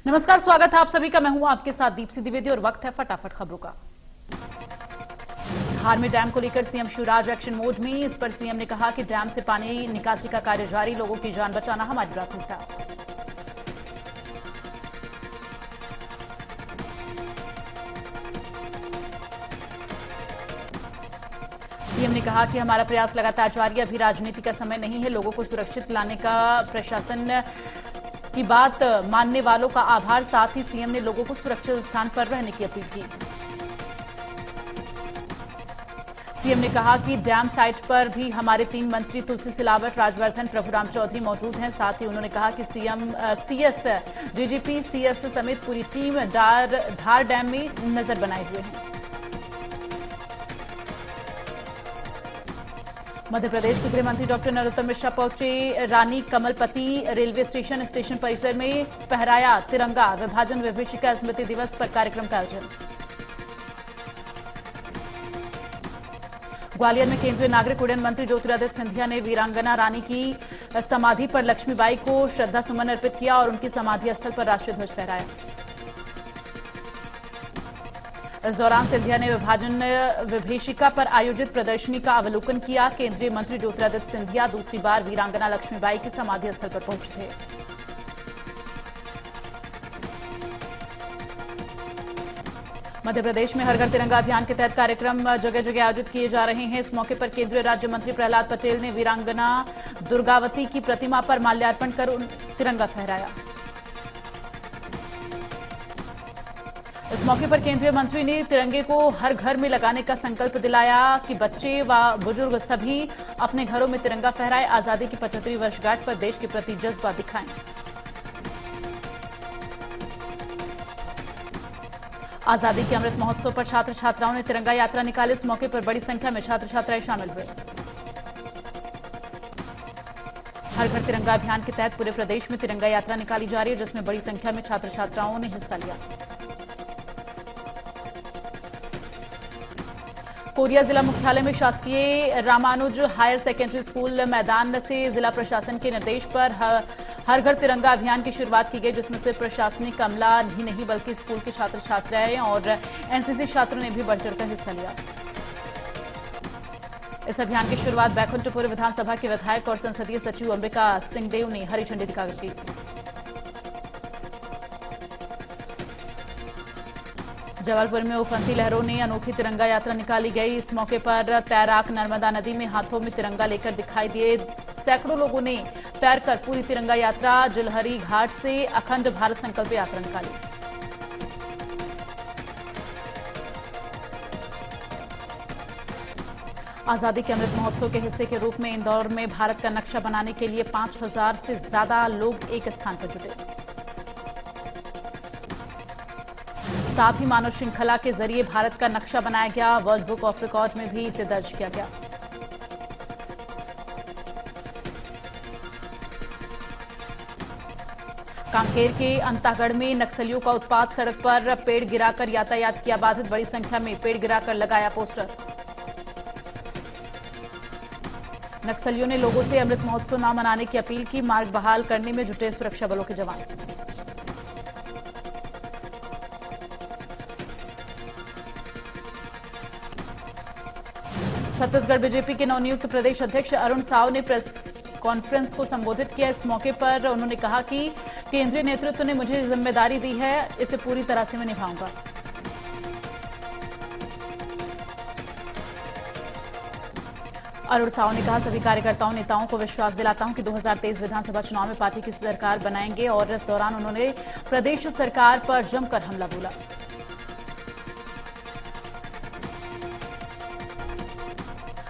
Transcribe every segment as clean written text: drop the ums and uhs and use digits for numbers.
नमस्कार, स्वागत है आप सभी का। मैं हूं आपके साथ दीप्ति द्विवेदी और वक्त है फटाफट खबरों का। धार में डैम को लेकर सीएम शिवराज एक्शन मोड में। इस पर सीएम ने कहा कि डैम से पानी निकासी का कार्य जारी, लोगों की जान बचाना हमारी प्राथमिकता। सीएम ने कहा कि हमारा प्रयास लगातार जारी, अभी राजनीति का समय नहीं है, लोगों को सुरक्षित लाने का प्रशासन की बात मानने वालों का आभार। साथ ही सीएम ने लोगों को सुरक्षित स्थान पर रहने की अपील की। सीएम ने कहा कि डैम साइट पर भी हमारे 3 मंत्री तुलसी सिलावट, राजवर्धन, प्रभुराम चौधरी मौजूद हैं। साथ ही उन्होंने कहा कि सीएस, डीजीपी, सीएस समेत पूरी टीम धार डैम में नजर बनाए हुए हैं। मध्य प्रदेश के गृह मंत्री डॉक्टर नरोत्तम मिश्रा पहुंचे रानी कमलपति रेलवे स्टेशन परिसर में फहराया तिरंगा। विभाजन विभीषिका स्मृति दिवस पर कार्यक्रम का आयोजन। ग्वालियर में केंद्रीय नागरिक उड्डयन मंत्री ज्योतिरादित्य सिंधिया ने वीरांगना रानी की समाधि पर लक्ष्मीबाई को श्रद्धा सुमन अर्पित किया और उनकी समाधि स्थल पर राष्ट्रीय ध्वज फहराया। इस दौरान सिंधिया ने विभाजन विभीषिका पर आयोजित प्रदर्शनी का अवलोकन किया। केंद्रीय मंत्री ज्योतिरादित्य सिंधिया दूसरी बार वीरांगना लक्ष्मीबाई की समाधि स्थल पर पहुंचे थे। मध्य प्रदेश में हर घर तिरंगा अभियान के तहत कार्यक्रम जगह जगह आयोजित किए जा रहे हैं। इस मौके पर केंद्रीय राज्य मंत्री प्रहलाद पटेल ने वीरांगना दुर्गावती की प्रतिमा पर माल्यार्पण कर तिरंगा फहराया। इस मौके पर केंद्रीय मंत्री ने तिरंगे को हर घर में लगाने का संकल्प दिलाया कि बच्चे व बुजुर्ग सभी अपने घरों में तिरंगा फहराएं, आजादी की 75वीं वर्षगांठ पर देश के प्रति जज्बा दिखाएं। आजादी के अमृत महोत्सव पर छात्र छात्राओं ने तिरंगा यात्रा निकाली। इस मौके पर बड़ी संख्या में छात्र छात्राएं शामिल हुए। हर घर तिरंगा अभियान के तहत पूरे प्रदेश में तिरंगा यात्रा निकाली जा रही है, जिसमें बड़ी संख्या में छात्र छात्राओं ने हिस्सा लिया। कोरिया जिला मुख्यालय में शासकीय रामानुज हायर सेकेंडरी स्कूल मैदान से जिला प्रशासन के निर्देश पर हर घर तिरंगा अभियान की शुरुआत की गई, जिसमें सिर्फ प्रशासनिक अमला ही नहीं बल्कि स्कूल के छात्र छात्राएं और एनसीसी छात्रों ने भी बढ़ चढ़कर हिस्सा लिया। इस अभियान की शुरुआत बैकुंठपुर विधानसभा के विधायक और संसदीय सचिव अंबिका सिंहदेव ने हरी झंडी दिखाकर की। जबलपुर में उफनती लहरों ने अनोखी तिरंगा यात्रा निकाली गई। इस मौके पर तैराक नर्मदा नदी में हाथों में तिरंगा लेकर दिखाई दिए। सैकड़ों लोगों ने तैरकर पूरी तिरंगा यात्रा जलहरी घाट से अखंड भारत संकल्प यात्रा निकाली। आजादी के अमृत महोत्सव के हिस्से के रूप में इंदौर में भारत का नक्शा बनाने के लिए 5000 से ज्यादा लोग एक स्थान पर जुटे। साथ ही मानव श्रृंखला के जरिए भारत का नक्शा बनाया गया। वर्ल्ड बुक ऑफ रिकॉर्ड में भी इसे दर्ज किया गया। कांकेर के अंतागढ़ में नक्सलियों का उत्पात, सड़क पर पेड़ गिराकर यातायात किया बाधित। बड़ी संख्या में पेड़ गिराकर लगाया पोस्टर। नक्सलियों ने लोगों से अमृत महोत्सव न मनाने की अपील की। मार्ग बहाल करने में जुटे सुरक्षा बलों के जवान। छत्तीसगढ़ बीजेपी के नवनियुक्त प्रदेश अध्यक्ष अरुण साव ने प्रेस कॉन्फ्रेंस को संबोधित किया। इस मौके पर उन्होंने कहा कि केंद्रीय नेतृत्व ने मुझे जिम्मेदारी दी है, इसे पूरी तरह से मैं निभाऊंगा। अरुण साव ने कहा, सभी कार्यकर्ताओं नेताओं को विश्वास दिलाता हूं कि 2023 विधानसभा चुनाव में पार्टी की सरकार बनाएंगे। और इस दौरान उन्होंने प्रदेश सरकार पर जमकर हमला बोला।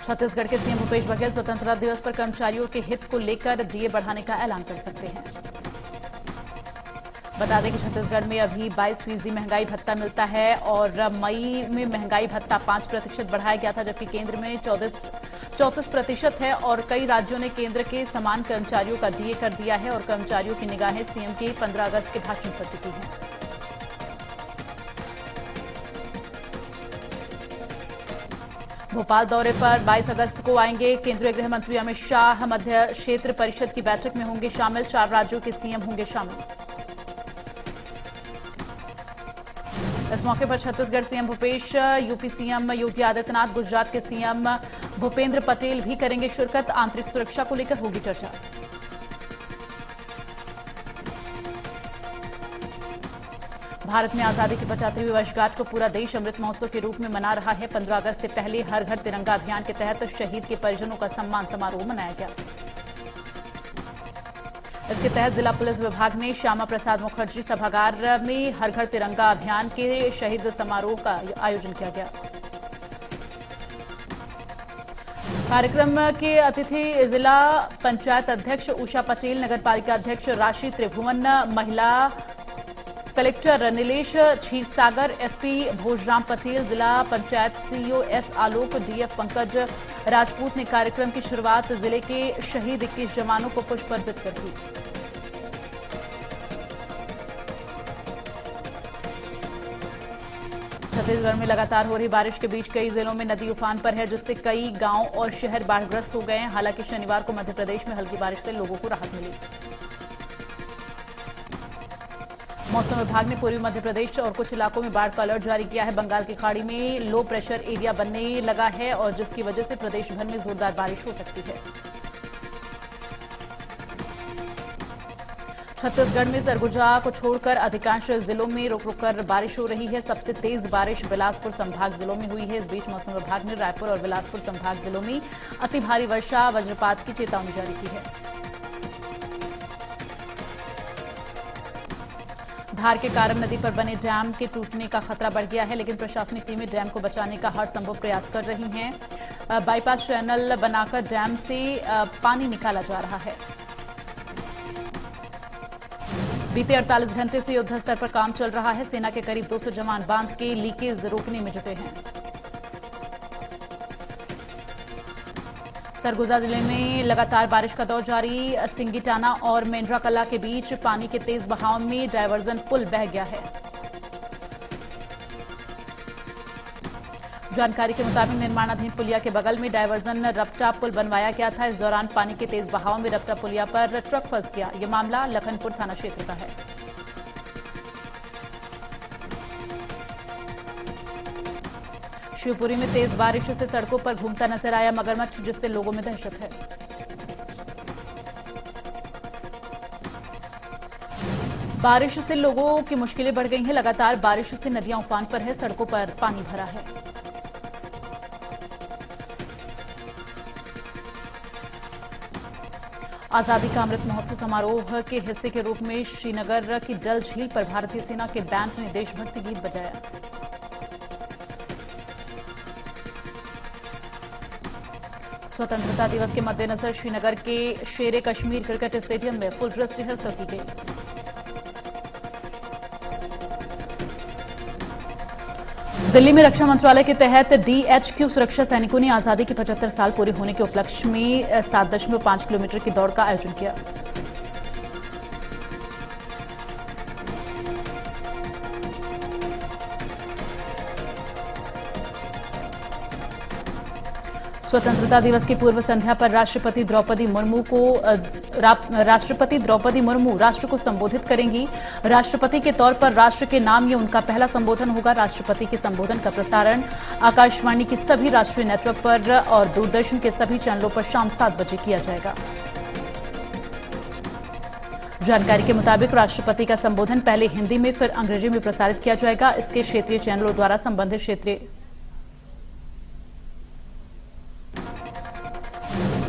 छत्तीसगढ़ के सीएम भूपेश बघेल स्वतंत्रता दिवस पर कर्मचारियों के हित को लेकर डीए बढ़ाने का ऐलान कर सकते हैं। बता दें कि छत्तीसगढ़ में अभी 22% महंगाई भत्ता मिलता है और मई में महंगाई भत्ता 5% बढ़ाया गया था, जबकि केंद्र में 34% है। और कई राज्यों ने केंद्र के समान कर्मचारियों का डीए कर दिया है और कर्मचारियों की निगाहें सीएम के 15 अगस्त के भाषण पर टिकी हैं। भोपाल दौरे पर 22 अगस्त को आएंगे केंद्रीय गृह मंत्री अमित शाह। मध्य क्षेत्र परिषद की बैठक में होंगे शामिल। 4 राज्यों के सीएम होंगे शामिल। इस मौके पर Chhattisgarh CM Bhupesh, UP CM Yogi Adityanath, Gujarat के सीएम भूपेंद्र पटेल भी करेंगे शिरकत। आंतरिक सुरक्षा को लेकर होगी चर्चा। भारत में आजादी की 75वीं वर्षगांठ को पूरा देश अमृत महोत्सव के रूप में मना रहा है। 15 अगस्त से पहले हर घर तिरंगा अभियान के तहत शहीद के परिजनों का सम्मान समारोह मनाया गया। इसके तहत जिला पुलिस विभाग में श्यामा प्रसाद मुखर्जी सभागार में हर घर तिरंगा अभियान के शहीद समारोह का आयोजन किया गया। कार्यक्रम के अतिथि जिला पंचायत अध्यक्ष उषा पटेल, नगर पालिका अध्यक्ष राशि त्रिभुवन, महिला कलेक्टर नीलेश क्षीरसागर, एसपी भोजराम पटेल, जिला पंचायत सीईओ एस आलोक, डीएफ पंकज राजपूत ने कार्यक्रम की शुरुआत जिले के शहीद 21 जवानों को पुष्प अर्पित कर की। छत्तीसगढ़ में लगातार हो रही बारिश के बीच कई जिलों में नदी उफान पर है, जिससे कई गांव और शहर बाढ़ग्रस्त हो गए हैं। हालांकि शनिवार को मध्य प्रदेश में हल्की बारिश से लोगों को राहत मिली। मौसम विभाग ने पूर्वी मध्य प्रदेश और कुछ इलाकों में बाढ़ का अलर्ट जारी किया है। बंगाल की खाड़ी में लो प्रेशर एरिया बनने लगा है और जिसकी वजह से प्रदेश भर में जोरदार बारिश हो सकती है। छत्तीसगढ़ में सरगुजा को छोड़कर अधिकांश जिलों में रुक रुक कर बारिश हो रही है। सबसे तेज बारिश बिलासपुर संभाग जिलों में हुई है। इस बीच मौसम विभाग ने रायपुर और बिलासपुर संभाग जिलों में अति भारी वर्षा, वज्रपात की चेतावनी जारी की है। धार के कारम नदी पर बने डैम के टूटने का खतरा बढ़ गया है, लेकिन प्रशासनिक टीमें डैम को बचाने का हर संभव प्रयास कर रही हैं। बाईपास चैनल बनाकर डैम से पानी निकाला जा रहा है। बीते 48 घंटे से युद्ध स्तर पर काम चल रहा है। सेना के करीब 200 जवान बांध के लीकेज रोकने में जुटे हैं। सरगुजा जिले में लगातार बारिश का दौर जारी। सिंगीटाना और मेंड्राकला के बीच पानी के तेज बहाव में डायवर्जन पुल बह गया है। जानकारी के मुताबिक निर्माणाधीन पुलिया के बगल में डायवर्जन रपटा पुल बनवाया गया था। इस दौरान पानी के तेज बहाव में रपटा पुलिया पर ट्रक फंस गया। यह मामला लखनपुर थाना क्षेत्र का है। शिवपुरी में तेज बारिश से सड़कों पर घूमता नजर आया मगरमच्छ, जिससे लोगों में दहशत है। बारिश से लोगों की मुश्किलें बढ़ गई हैं। लगातार बारिश से नदियां उफान पर है, सड़कों पर पानी भरा है। आजादी का अमृत महोत्सव समारोह के हिस्से के रूप में श्रीनगर की डल झील पर भारतीय सेना के बैंड ने देशभक्ति गीत बजाया। स्वतंत्रता दिवस के मद्देनजर श्रीनगर के शेरे कश्मीर क्रिकेट स्टेडियम में फुल ड्रेस रिहर्सल की गई। दिल्ली में रक्षा मंत्रालय के तहत डीएचक्यू सुरक्षा सैनिकों ने आजादी के 75 साल पूरे होने के उपलक्ष्य में 7.5 किलोमीटर की दौड़ का आयोजन किया। स्वतंत्रता दिवस की पूर्व संध्या पर राष्ट्रपति द्रौपदी मुर्मू राष्ट्र को संबोधित करेंगी। राष्ट्रपति के तौर पर राष्ट्र के नाम ये उनका पहला संबोधन होगा। राष्ट्रपति के संबोधन का प्रसारण आकाशवाणी की सभी राष्ट्रीय नेटवर्क पर और दूरदर्शन के सभी चैनलों पर शाम 7 बजे किया जाएगा। जानकारी के मुताबिक राष्ट्रपति का संबोधन पहले हिंदी में फिर अंग्रेजी में प्रसारित किया जाएगा। इसके क्षेत्रीय चैनलों द्वारा संबंधित क्षेत्रीय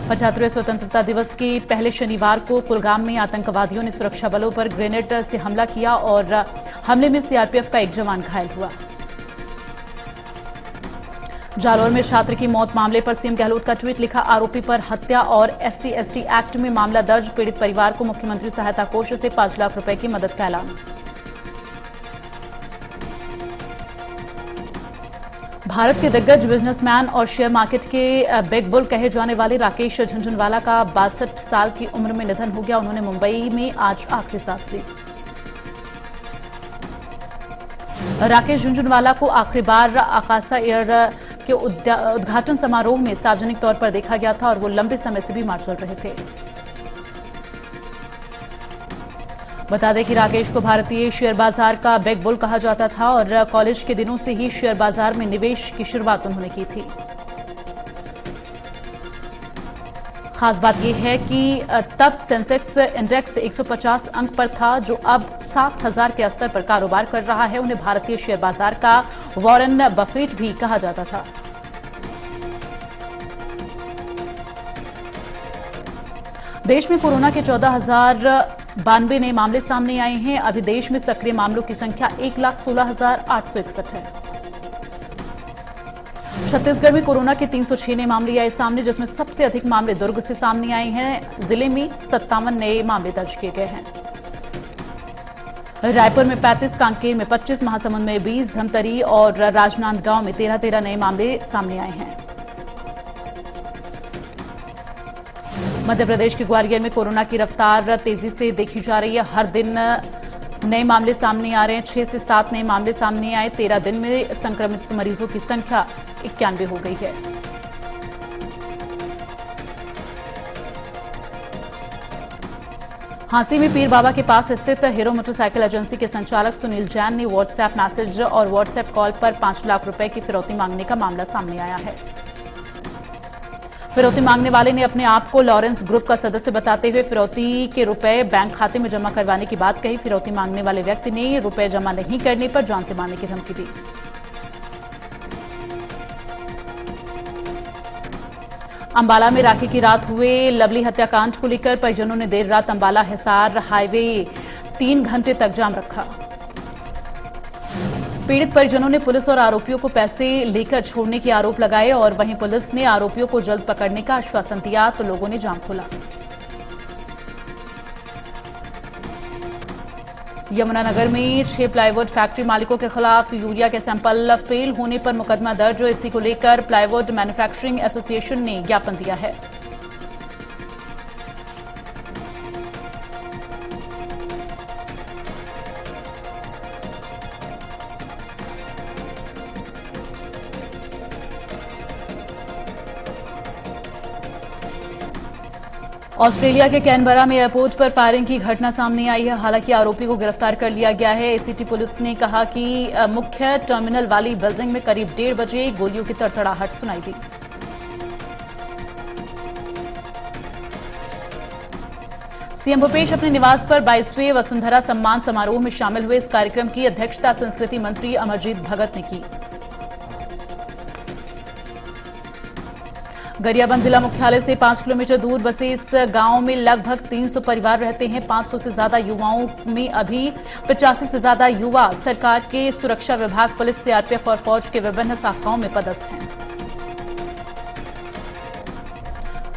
75वें स्वतंत्रता दिवस के पहले शनिवार को कुलगाम में आतंकवादियों ने सुरक्षा बलों पर ग्रेनेड से हमला किया और हमले में सीआरपीएफ का एक जवान घायल हुआ। जालौर में छात्र की मौत मामले पर सीएम गहलोत का ट्वीट लिखा, आरोपी पर हत्या और SC/ST एक्ट में मामला दर्ज। पीड़ित परिवार को मुख्यमंत्री सहायता कोष से 5 लाख रुपए की मदद का ऐलान। भारत के दिग्गज बिजनेसमैन और शेयर मार्केट के बिग बुल कहे जाने वाले राकेश झुनझुनवाला का 62 साल की उम्र में निधन हो गया। उन्होंने मुंबई में आज आखिरी सांस ली। राकेश झुनझुनवाला को आखिरी बार आकाशा एयर के उद्घाटन समारोह में सार्वजनिक तौर पर देखा गया था और वो लंबे समय से बीमार चल रहे थे। बता दें कि राकेश को भारतीय शेयर बाजार का बिग बुल कहा जाता था और कॉलेज के दिनों से ही शेयर बाजार में निवेश की शुरुआत उन्होंने की थी। खास बात यह है कि तब सेंसेक्स इंडेक्स 150 अंक पर था, जो अब 7000 के स्तर पर कारोबार कर रहा है। उन्हें भारतीय शेयर बाजार का वॉरेन बफेट भी कहा जाता था। देश में कोरोना के 14,092 नए मामले सामने आए हैं। अभी देश में सक्रिय मामलों की संख्या 1,16,861 है। छत्तीसगढ़ में कोरोना के 306 नए मामले आए सामने, जिसमें सबसे अधिक मामले दुर्ग से सामने आए हैं। जिले में 57 नए मामले दर्ज किए गए हैं। रायपुर में 35, कांकेर में 25, महासमुंद में 20, धमतरी और राजनांदगांव में 13-13 नए मामले सामने आए हैं। मध्य प्रदेश के ग्वालियर में कोरोना की रफ्तार तेजी से देखी जा रही है। हर दिन नए मामले सामने आ रहे हैं। 6 से 7 नए मामले सामने आए। 13 दिन में संक्रमित मरीजों की संख्या 91 हो गई है। हांसी में पीर बाबा के पास स्थित हीरो मोटरसाइकिल एजेंसी के संचालक सुनील जैन ने व्हाट्सएप मैसेज और व्हाट्सएप कॉल पर 5 लाख रुपए की फिरौती मांगने का मामला सामने आया है। फिरौती मांगने वाले ने अपने आप को लॉरेंस ग्रुप का सदस्य बताते हुए फिरौती के रुपए बैंक खाते में जमा करवाने की बात कही। फिरौती मांगने वाले व्यक्ति ने रुपए जमा नहीं करने पर जान से मारने की धमकी दी। अंबाला में राखी की रात हुए लवली हत्याकांड को लेकर परिजनों ने देर रात अंबाला हिसार हाईवे 3 घंटे तक जाम रखा। पीड़ित परिजनों ने पुलिस और आरोपियों को पैसे लेकर छोड़ने के आरोप लगाए और वहीं पुलिस ने आरोपियों को जल्द पकड़ने का आश्वासन दिया तो लोगों ने जाम खोला। यमुनानगर में 6 प्लाईवुड फैक्ट्री मालिकों के खिलाफ यूरिया के सैंपल फेल होने पर मुकदमा दर्ज हो। इसी को लेकर प्लाईवुड मैन्युफैक्चरिंग एसोसिएशन ने ज्ञापन दिया है। ऑस्ट्रेलिया के कैनबरा में एयरपोर्ट पर फायरिंग की घटना सामने आई है। हालांकि आरोपी को गिरफ्तार कर लिया गया है। एसीटी पुलिस ने कहा कि मुख्य टर्मिनल वाली बिल्डिंग में करीब 1:30 बजे गोलियों की तड़तड़ाहट सुनाई दी। सीएम भूपेश अपने निवास पर 22वें वसुंधरा सम्मान समारोह में शामिल हुए। इस कार्यक्रम की अध्यक्षता संस्कृति मंत्री अमरजीत भगत ने की। गरियाबंद जिला मुख्यालय से 5 किलोमीटर दूर बसे इस गांव में लगभग 300 परिवार रहते हैं। 500 से ज्यादा युवाओं में अभी 85 से ज्यादा युवा सरकार के सुरक्षा विभाग, पुलिस, सीआरपीएफ और फौज के विभिन्न शाखाओं में पदस्थ हैं।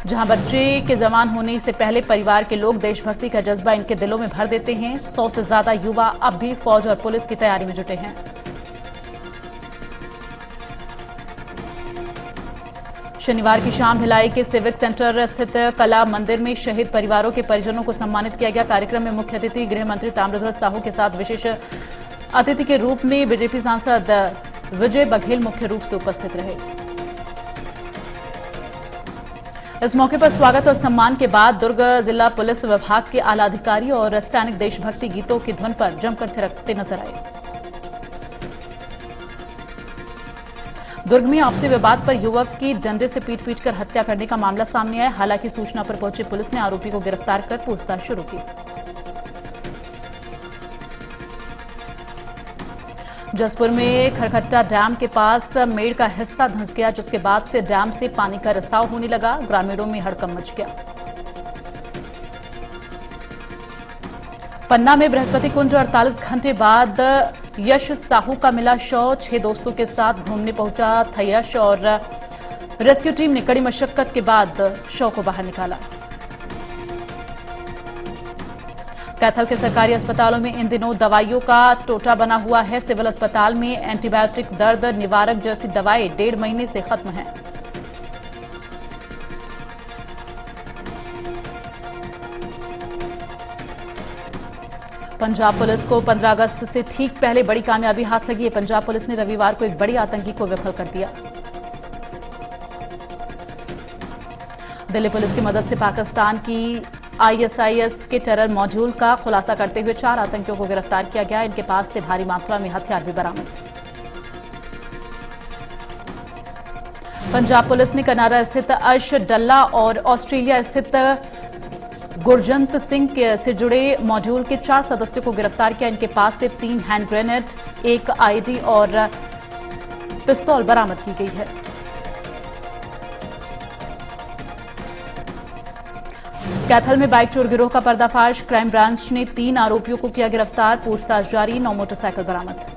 जहां बच्चे के जवान होने से पहले परिवार के लोग देशभक्ति का जज्बा इनके दिलों में भर देते हैं। 100 से ज्यादा युवा अब भी फौज और पुलिस की तैयारी में जुटे हैं। शनिवार की शाम भिलाई के सिविक सेंटर स्थित कला मंदिर में शहीद परिवारों के परिजनों को सम्मानित किया गया। कार्यक्रम में मुख्य अतिथि गृह मंत्री ताम्रध्वज साहू के साथ विशेष अतिथि के रूप में बीजेपी सांसद विजय बघेल मुख्य रूप से उपस्थित रहे। इस मौके पर स्वागत और सम्मान के बाद दुर्ग जिला पुलिस विभाग के आला अधिकारी और सैनिक देशभक्ति गीतों की धुन पर जमकर थिरकते नजर आए। दुर्ग में आपसी विवाद पर युवक की डंडे से पीट कर हत्या करने का मामला सामने आया। हालांकि सूचना पर पहुंची पुलिस ने आरोपी को गिरफ्तार कर पूछताछ शुरू की। जसपुर में खरखट्टा डैम के पास मेड़ का हिस्सा धंस गया, जिसके बाद से डैम से पानी का रिसाव होने लगा। ग्रामीणों में हड़कंप मच गया। पन्ना में बृहस्पति कुंज 48 घंटे बाद यश साहू का मिला शव। 6 दोस्तों के साथ घूमने पहुंचा था यश और रेस्क्यू टीम ने कड़ी मशक्कत के बाद शव को बाहर निकाला। कैथल के सरकारी अस्पतालों में इन दिनों दवाइयों का टोटा बना हुआ है। सिविल अस्पताल में एंटीबायोटिक, दर्द निवारक जैसी दवाएं 1.5 महीने से खत्म हैं। पंजाब पुलिस को 15 अगस्त से ठीक पहले बड़ी कामयाबी हाथ लगी है। पंजाब पुलिस ने रविवार को एक बड़ी आतंकी को विफल कर दिया। दिल्ली पुलिस की मदद से पाकिस्तान की आईएसआईएस के टेरर मॉड्यूल का खुलासा करते हुए 4 आतंकियों को गिरफ्तार किया गया। इनके पास से भारी मात्रा में हथियार भी बरामद। पंजाब पुलिस ने कनाडा स्थित अर्श डल्ला और ऑस्ट्रेलिया स्थित गुरजंत सिंह से जुड़े मॉड्यूल के 4 सदस्यों को गिरफ्तार किया। इनके पास से 3 हैंड ग्रेनेड, 1 आईडी और पिस्तौल बरामद की गई है। कैथल में बाइक चोर गिरोह का पर्दाफाश। क्राइम ब्रांच ने 3 आरोपियों को किया गिरफ्तार। पूछताछ जारी। 9 मोटरसाइकिल बरामद।